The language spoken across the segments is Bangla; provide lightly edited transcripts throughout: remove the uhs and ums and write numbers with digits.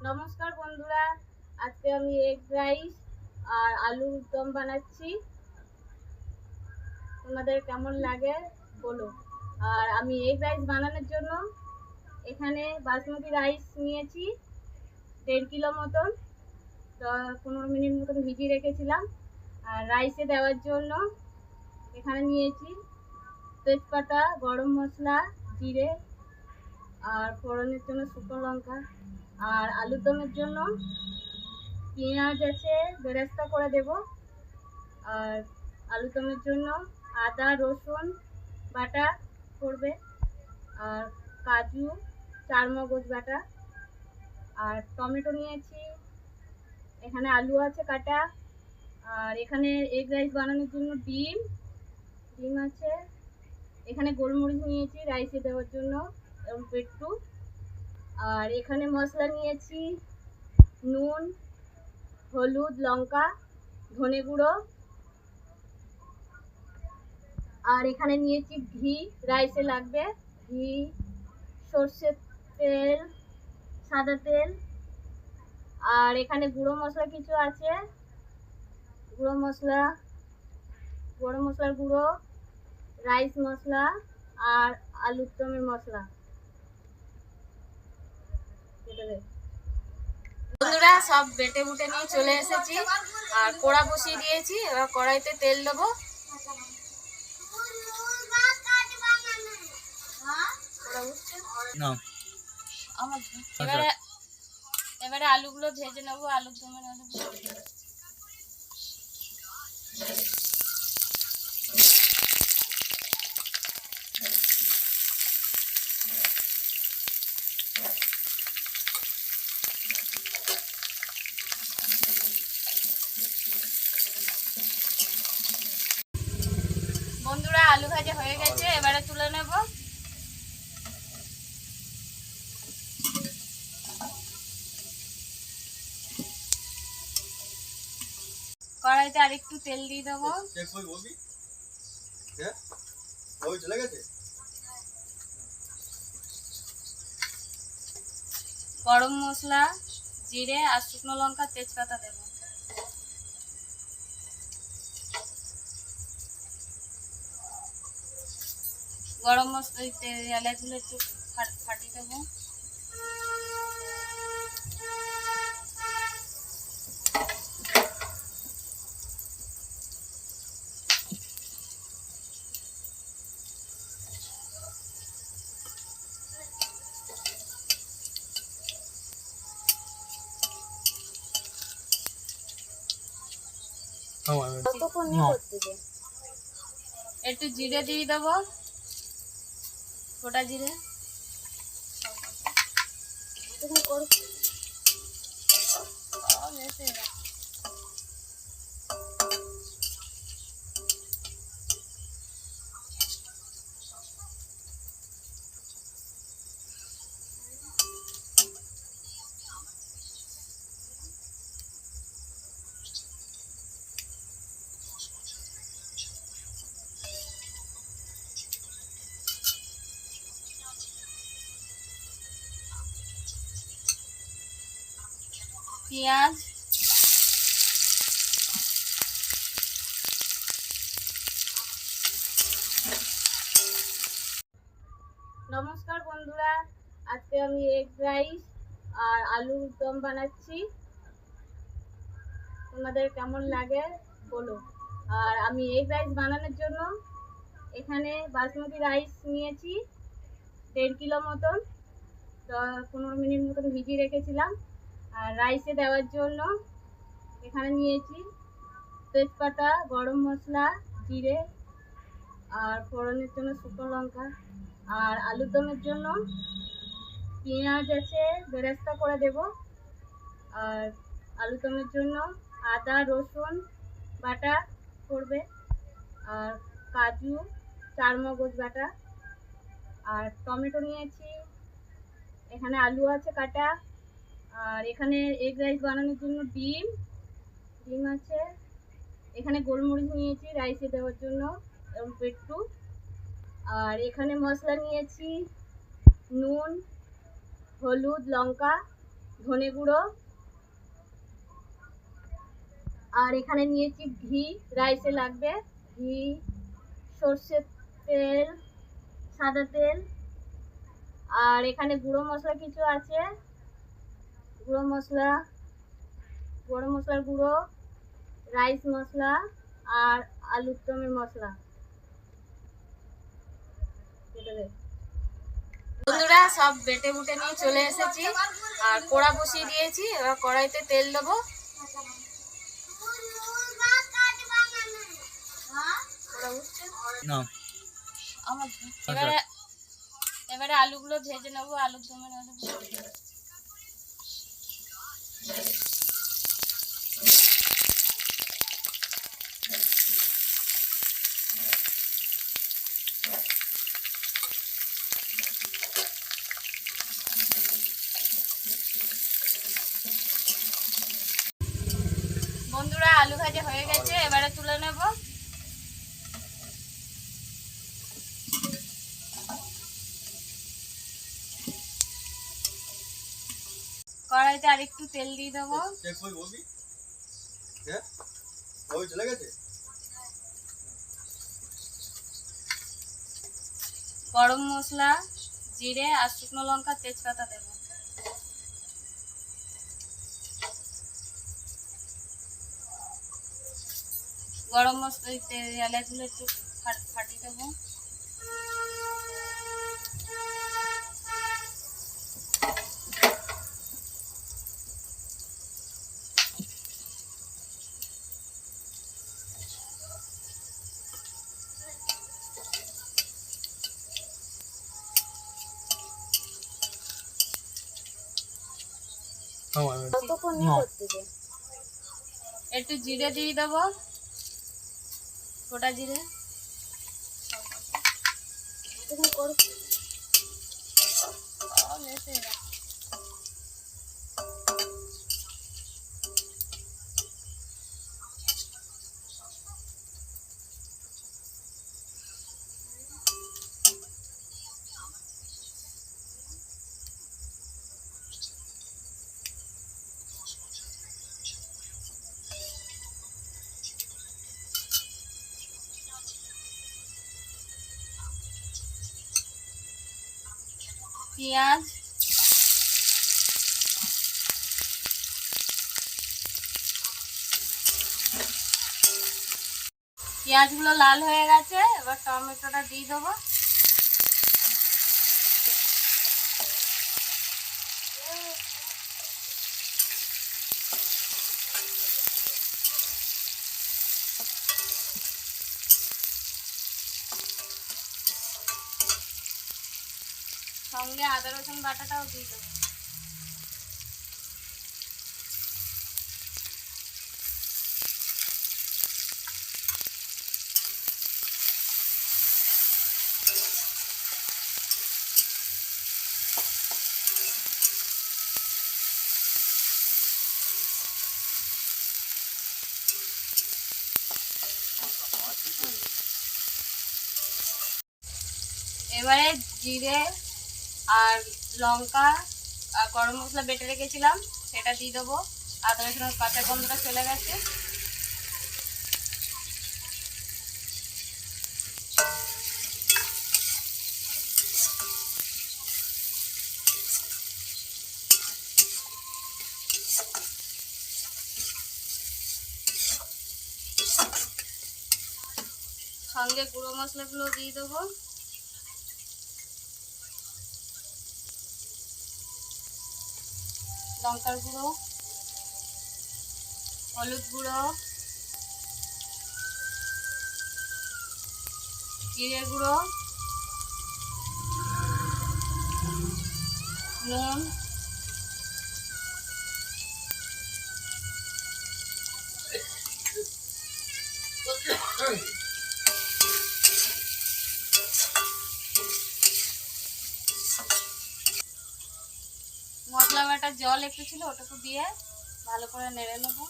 নমস্কার বন্ধুরা, আজকে আমি এগ রাইস আর আলুর দম বানাচ্ছি। তোমাদের কেমন লাগে বলো। আর আমি এগ রাইস বানানোর জন্য এখানে বাসমতি রাইস নিয়েছি 1.5 কিলো মতন। 15 মিনিট মতন ভিজিয়ে রেখেছিলাম। আর রাইসে দেওয়ার জন্য এখানে নিয়েছি তেজপাতা, গরম মশলা, জিরে আর ফোড়নের জন্য শুকনো লঙ্কা। আর আলুর দমের জন্য পেঁয়াজ আছে, বেরেস্তা করে দেব। আর আলুর দমের জন্য আদা রসুন বাটা করবে, আর কাজু, চারমগজ বাটা, আর টমেটো নিয়েছি। এখানে আলু আছে কাটা। আর এখানে এগ রাইস বানানোর জন্য ডিম আছে। এখানে গোলমরিচ নিয়েছি রাইসে দেওয়ার জন্য এবং পেট্টু। আর এখানে মশলা নিয়েছি নুন, হলুদ, লঙ্কা, ধনে গুঁড়ো। আর এখানে নিয়েছি ঘি, রাইসে লাগবে ঘি, সর্ষের তেল, সাদা তেল। আর এখানে গুঁড়ো মশলা কিছু আছে, গুঁড়ো মশলা, গরম মশলার গুঁড়ো, রাইস মশলা আর আলুর দমের মশলা। বন্ধুরা, সব বেটে বুটে নিয়ে চলে এসেছি। আর কড়া বসিয়ে দিয়েছি, এবার কড়াইতে তেল দেবো। এবারে আলুগুলো ভেজে নেবো, আলুর দমের আলুগুলো। বন্ধুরা, আলু ভাজা হয়ে গেছে, এবারে তুলে নেব। কড়াইতে আরেকটু তেল দিয়ে দেবো। গরম মশলা, জিরে আর শুকনো লঙ্কা, তেজপাতা দেব। গরম মশলা এলাচগুলো একটু ফাটিয়ে দেবো। একটু জিরে দিয়ে দেবো, গোটা জিরে। পেঁয়াজ, নমস্কার বন্ধুরা, আজকে আমি এগ রাইস আর আলুর দম বানাচ্ছি। তোমাদের কেমন লাগে বলো। আর আমি এগ রাইস বানানোর জন্য এখানে বাসমতি রাইস নিয়েছি 1.5 কিলো মতন। 15 মিনিট মতন ভিজিয়ে রেখেছিলাম। আর রাইসে দেওয়ার জন্য এখানে নিয়েছি তেজপাতা, গরম মশলা, জিরে আর ফোড়নের জন্য শুকনো লঙ্কা। আর আলুর দমের জন্য পেঁয়াজ আছে, বেরেস্তা করে দেব। আর আলুর দমের জন্য আদা রসুন বাটা করবে, আর কাজু, চারমগজ বাটা। আর টমেটো নিয়েছি। এখানে আলু আছে কাটা। আর এখানে এগ রাইস বানানোর জন্য ডিম আছে। এখানে গোলমরিচ নিয়েছি রাইসে দেওয়ার জন্য এবং পেট্টু। আর এখানে মশলা নিয়েছি নুন, হলুদ, লঙ্কা, ধনে গুঁড়ো, আর এখানে নিয়েছি ঘি, রাইসে লাগবে ঘি, সর্ষের তেল, সাদা তেল, আর এখানে গুঁড়ো মশলা কিছু আছে, গুঁড়ো মশলা, গরম মশলার গুঁড়ো, রাইস মশলা, আর আলুর দমের মশলা। বন্ধুরা সব বেটে বুটে নিয়ে চলে এসেছি, আর কড়া বসিয়ে দিয়েছি। এবার কড়াইতে তেল দেবো। এবারে এবারে আলুগুলো ভেজে নেবো, আলুর দমের আলুগুলো। বন্ধুরা আলু ভাজা হয়ে গেছে, এবারে তুলে নেব। কড়াইতে আরেকটু তেল দিয়ে দেবো। গরম মশলা, জিরে আর শুকনো লঙ্কা, তেজপাতা দেব। গরম মশলা এলাচগুলো একটু ফাটিয়ে দেবো। একটু জিরে দিয়ে দেবো, গোটা জিরে। পেঁয়াজ, পেঁয়াজগুলো লাল হয়ে গেছে, এবার টমেটোটা দিয়ে দেবো। সঙ্গে আদা রসুন বাটাটাও দিয়ে দেবো। এবারে জিরে আর লঙ্কা আর গরম মশলা বেটে রেখেছিলাম সেটা দিয়ে দেবো। আদা রসুনের কাঁচা গন্ধটা চলে গেছে। সঙ্গে গুঁড়ো মশলাগুলো দিয়ে দেবো। লঙ্কার গুঁড়ো, হলুদ গুঁড়ো, জিরে গুঁড়ো, নুন, মশলা বাটার জল একটু ছিল, ওটুকু দিয়ে ভালো করে নেড়ে নেবো।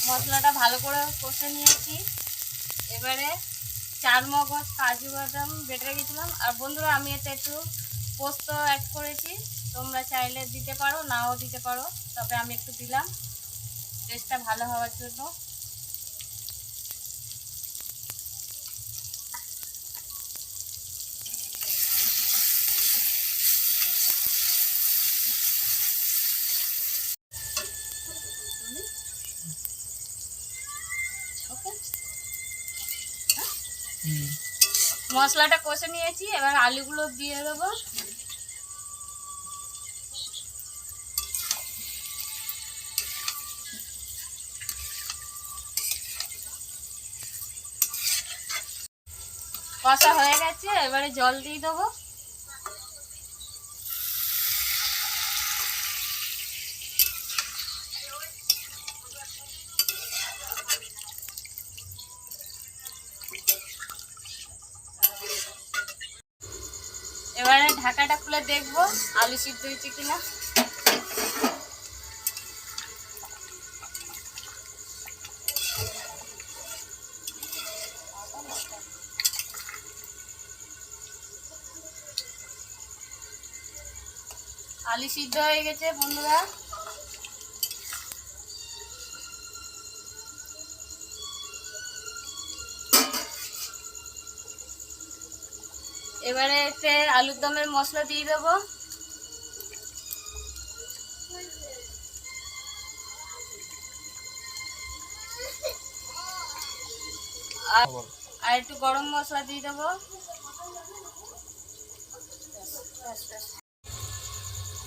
মশলাটা ভালো করে কষে নিয়েছি। এবারে চারমগজ, কাজু বাদাম বেটে রেখেছিলাম। আর বন্ধুরা আমি এতে একটু পোস্ত অ্যাড করেছি, তোমরা চাইলে দিতে পারো, নাও দিতে পারো, তবে আমি একটু দিলাম টেস্টটা ভালো হওয়ার জন্য। ওকে, মশলাটা কষে নিয়েছি, এবার আলুগুলো দিয়ে দেবো। কষা হয়ে গেছে, এবারে জল দিয়ে দেবো। এবারে ঢাকাটা খুলে দেখবো আলু সিদ্ধ হয়েছে কিনা। আলু সিদ্ধ হয়ে গেছে বন্ধুরা। এবারে এতে আলুর দমের মশলা দিয়ে দেবো। আর একটু গরম মশলা দিয়ে দেবো।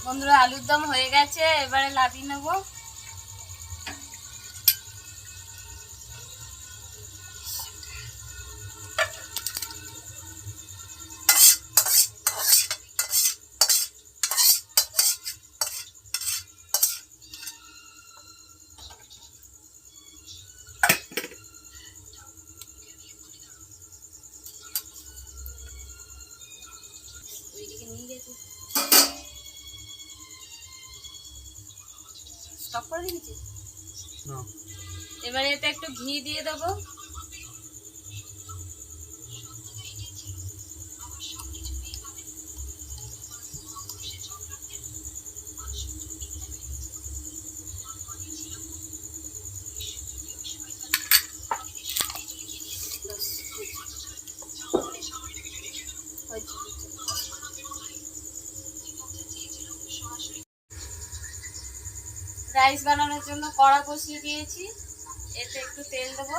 বন্ধুরা আলুর দম হয়ে গেছে, এবারে লাভিয়ে নেবো। স্টপ করে দিয়েছিস? এবারে এতে একটু ঘি দিয়ে দেবো। রাইস বানানোর জন্য কড়া বসিয়ে দিয়েছি, এতে একটু তেল দেবো।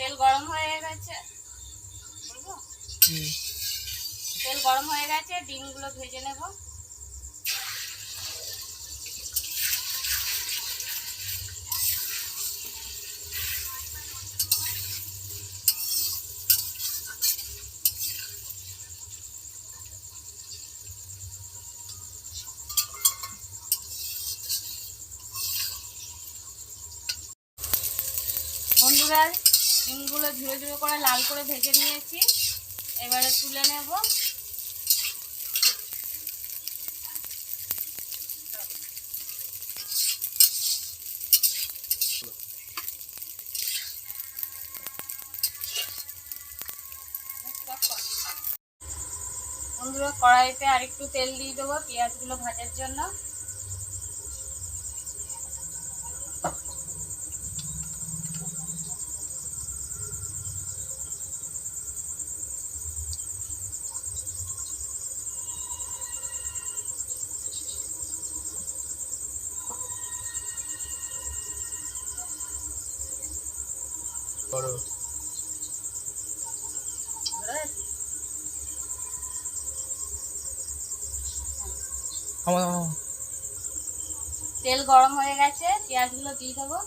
তেল গরম হয়ে গেছে, তেল গরম হয়ে গেছে, ডিমগুলো ভেজে নেব। বন্ধুরা ডিমগুলো ধীরে ধীরে করে লাল করে ভেজে নিয়েছি, এবারে তুলে নেব। বন্ধুরা কড়াইতে আরেকটু তেল দিয়ে দেবো পেঁয়াজগুলো ভাজার জন্য। তেল গরম হয়ে গেছে, পেঁয়াজগুলো দিয়ে দেবো।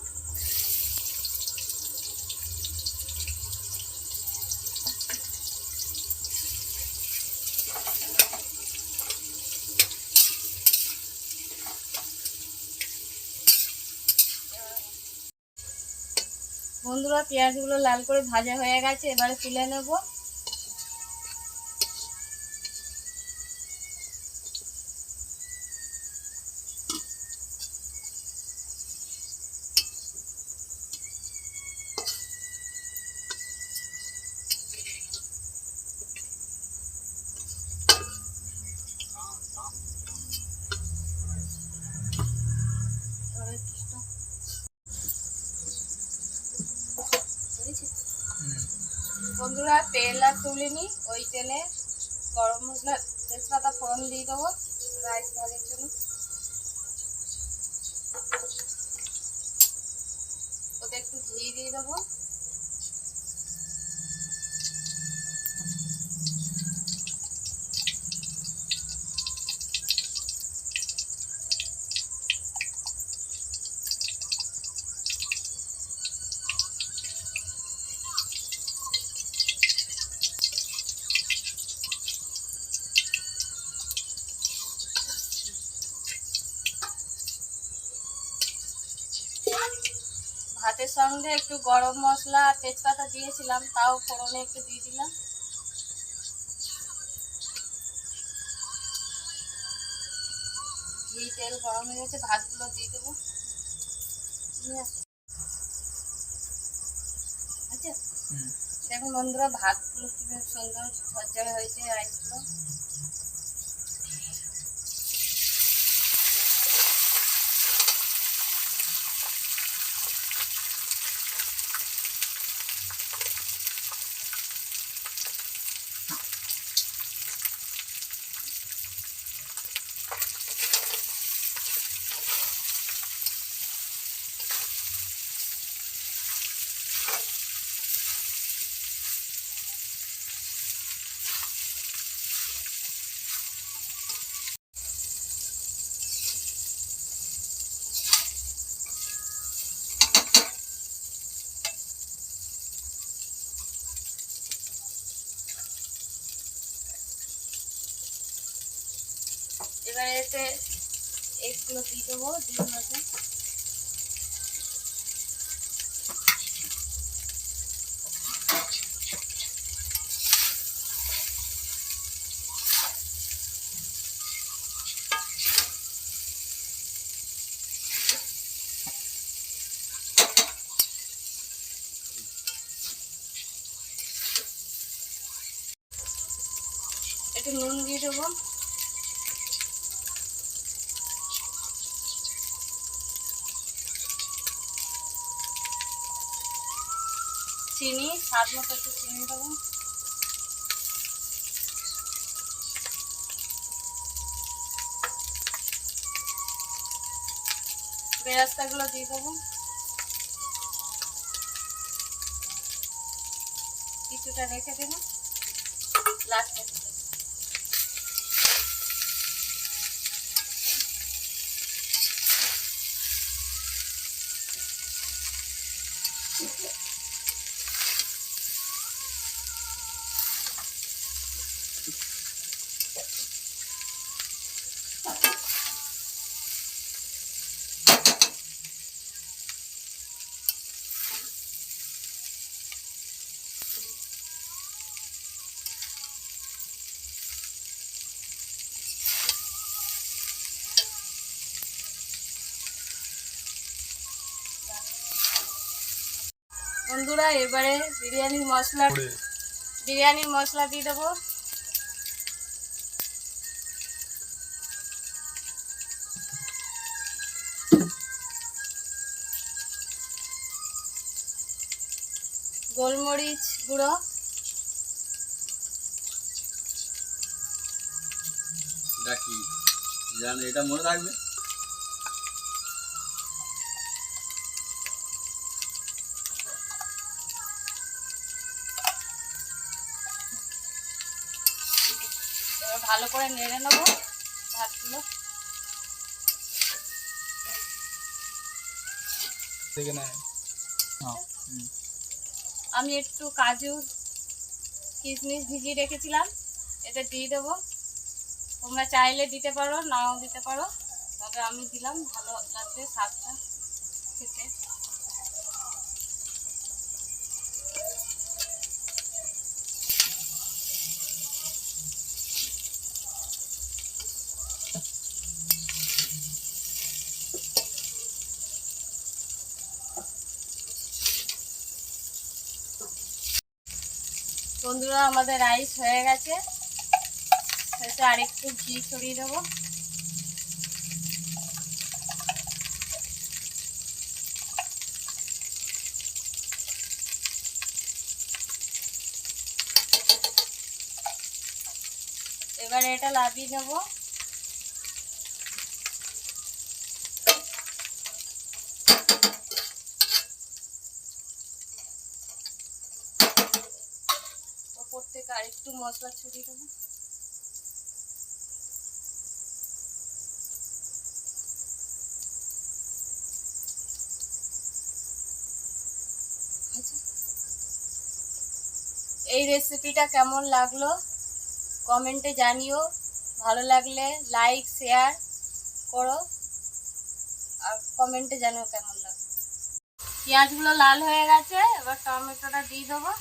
বন্ধুরা, পেঁয়াজগুলো লাল করে ভাজা হয়ে গেছে, এবারে তুলে নেব। বন্ধুরা, তেল আর তুলিনি, ওই তেলে গরম মশলা তেজপাতা ফোড়ন দিয়ে দেবো রাইস ভাজার জন্য। ওতে একটু ঘি দিয়ে দেবো। ভাতের সঙ্গে একটু গরম মশলা আর তেজপাতা দিয়েছিলাম, তাও ফোড়নে একটু দিয়ে দিলাম। ঘি তেল গরম হয়ে গেছে, ভাতগুলো দিয়ে দেবো। আচ্ছা, দেখুন বন্ধুরা, ভাতগুলো কি সুন্দর ঝরঝরে হয়েছে রাইসগুলো। এবারে এতে এগুলো দিয়ে দেবো, ডিম মতো। একটু নুন দিয়ে দেবো। চিনি স্বাদ মতো একটু চিনি দেবো। বেরেস্তাগুলো দিয়ে দেবো। কিছুটা রেখে দেবো লাস্টে। বন্ধুরা, এবারে বিরিয়ানির মশলা দিয়ে দেবো। গোলমরিচ গুঁড়ো, এটা মনে রাখবে। ভালো করে নেড়ে নেবো ভাতগুলো। দেখে নেয়। আমি একটু কাজু কিশমিশ ভিজিয়ে রেখেছিলাম, এটা দিয়ে দেবো। তোমরা চাইলে দিতে পারো, নাও দিতে পারো, তবে আমি দিলাম, ভালো লাগবে স্বাদটা খেতে। বন্ধুরা, আমাদের রাইস হয়ে গেছে, শেষে আরেকটু ঘি ছড়িয়ে দেবো। এবারে এটা লাভিয়ে নেব। ওপর থেকে আরেকটু মশলা ছড়িয়ে দেবো। এই রেসিপিটা কেমন লাগলো কমেন্টে জানিও। ভালো লাগলে লাইক শেয়ার করো আর কমেন্টে জানিও কেমন লাগলো। পেঁয়াজগুলো লাল হয়ে গেছে, এবার টমেটোটা দিয়ে দেবো।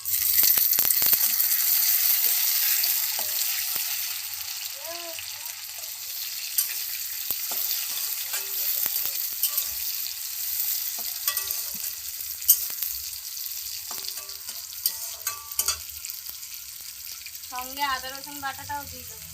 সঙ্গে আদা রসুন বাটাটাও দিয়ে দেবো।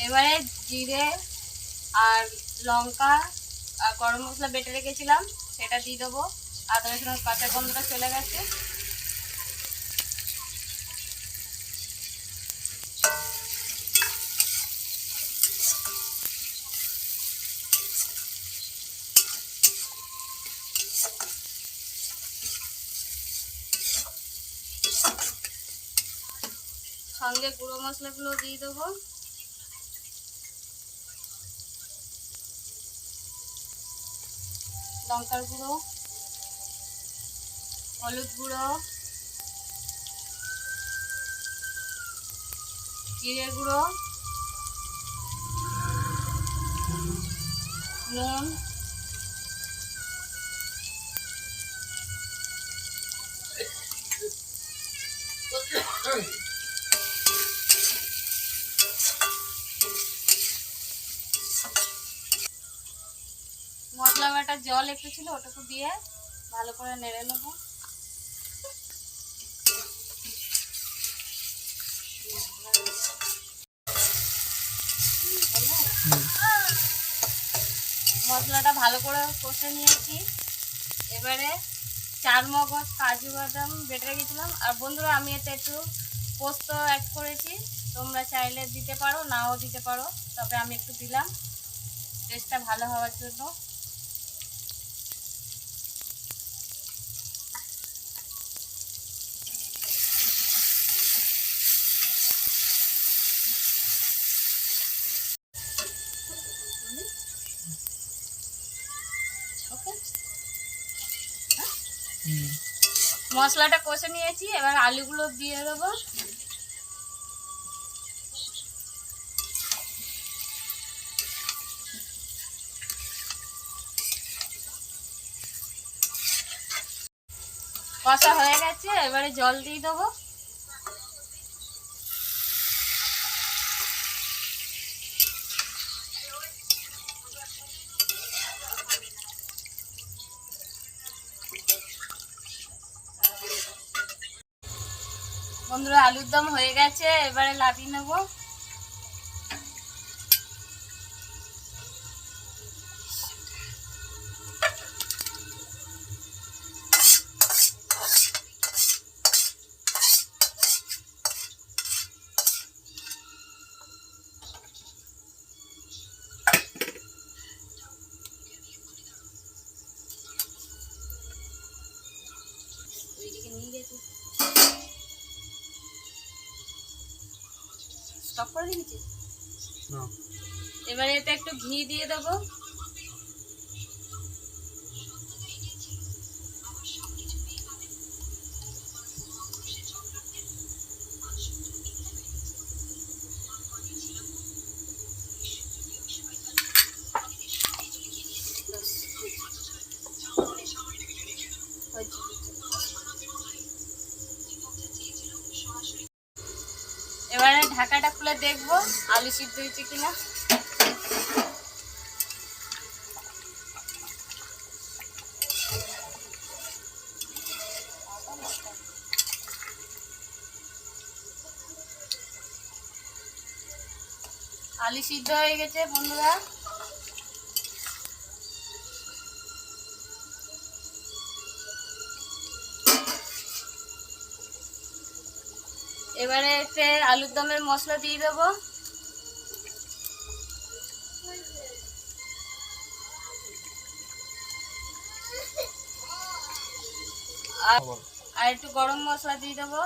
এবারে জিরে আর লঙ্কা আর গরম মশলা বেটে রেখেছিলাম সেটা দিয়ে দেবো। আদা রসুনের কাঁচা গন্ধটা চলে গেছে। সঙ্গে গুঁড়ো মশলাগুলো দিয়ে দেবো। লঙ্কার গুঁড়ো, হলুদ গুঁড়ো, জিরে গুঁড়ো, নুন, মশলা বাটার জল একটু ছিল, ওটুকু দিয়ে ভালো করে নেড়ে নেব। মশলাটা ভালো করে কষে নিয়েছি। এবারে চার মগজ, কাজু বাদাম বেটে রেখেছিলাম। আর বন্ধুরা, আমি এতে একটু পোস্ত অ্যাড করেছি, তোমরা চাইলে দিতে পারো, নাও দিতে পারো, তবে আমি একটু দিলাম টেস্টটা ভালো হওয়ার জন্য। মশলাটা কষে নিয়েছি, এবার আলুগুলো দিয়ে দেবো। কষা হয়ে গেছে, এবারে জল দিয়ে দেবো। বন্ধুরা, আলুর দম হয়ে গেছে, এবারে নামিয়ে নেব। স্টপ করে দিয়েছিস না এবারে এতে একটু ঘি দিয়ে দেবো এবারে ঢাকাটা খুলে দেখবো আলু সিদ্ধ হয়েছে কিনা আলু সিদ্ধ হয়ে গেছে বন্ধুরা এবারে এতে আলুর দমের মশলা দিয়ে দেবো আর একটু গরম মশলা দিয়ে দেবো